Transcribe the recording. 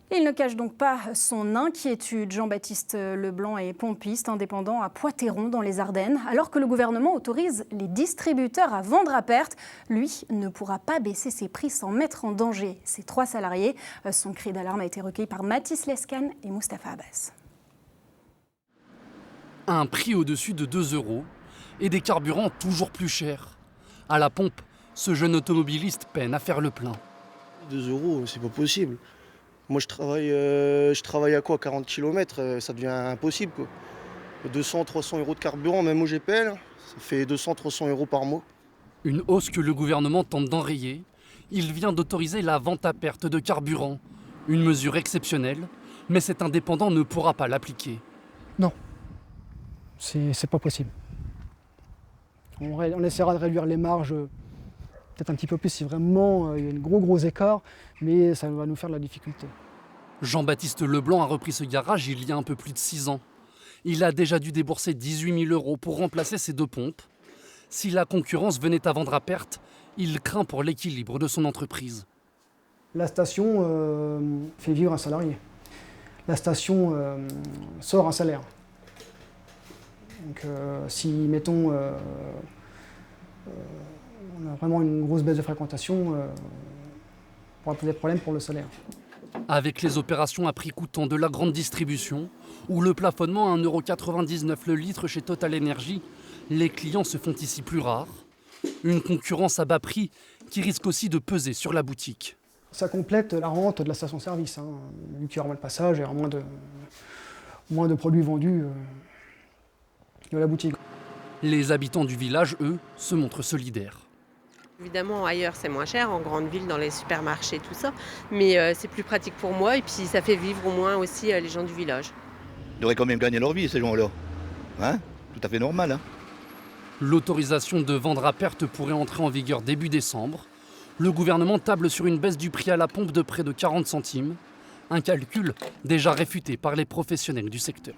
Il ne cache donc pas son inquiétude. Jean-Baptiste Leblanc est pompiste indépendant à Poitéron dans les Ardennes. Alors que le gouvernement autorise les distributeurs à vendre à perte, lui ne pourra pas baisser ses prix sans mettre en danger ses 3 salariés. Son cri d'alarme a été recueilli par Mathis Lescan et Mustapha Abbas. Un prix au-dessus de 2 € et des carburants toujours plus chers. À la pompe, ce jeune automobiliste peine à faire le plein. 2 €, c'est pas possible. Moi, je travaille à quoi, 40 km, ça devient impossible, quoi. 200, 300 € de carburant, même au GPL, ça fait 200, 300 € par mois. Une hausse que le gouvernement tente d'enrayer. Il vient d'autoriser la vente à perte de carburant. Une mesure exceptionnelle, mais cet indépendant ne pourra pas l'appliquer. Non, c'est pas possible. On essaiera de réduire les marges peut-être un petit peu plus si vraiment il y a un gros écart, mais ça va nous faire de la difficulté. Jean-Baptiste Leblanc a repris ce garage il y a un peu plus de 6 ans. Il a déjà dû débourser 18 000 € pour remplacer ses 2 pompes. Si la concurrence venait à vendre à perte, il craint pour l'équilibre de son entreprise. La station fait vivre un salarié. La station sort un salaire. Donc si, mettons, on a vraiment une grosse baisse de fréquentation, on pourra poser des problèmes pour le salaire. Avec les opérations à prix coûtant de la grande distribution ou le plafonnement à 1,99 € le litre chez Total Energy, les clients se font ici plus rares. Une concurrence à bas prix qui risque aussi de peser sur la boutique. Ça complète la rente de la station-service. Vu qu'il y aura moins de passages, il y aura moins de produits vendus de la boutique. Les habitants du village, eux, se montrent solidaires. Évidemment, ailleurs, c'est moins cher, en grande ville, dans les supermarchés, tout ça. Mais c'est plus pratique pour moi et puis ça fait vivre au moins aussi les gens du village. Ils devraient quand même gagner leur vie, ces gens-là. Hein? Tout à fait normal. Hein? L'autorisation de vendre à perte pourrait entrer en vigueur début décembre. Le gouvernement table sur une baisse du prix à la pompe de près de 40 centimes. Un calcul déjà réfuté par les professionnels du secteur.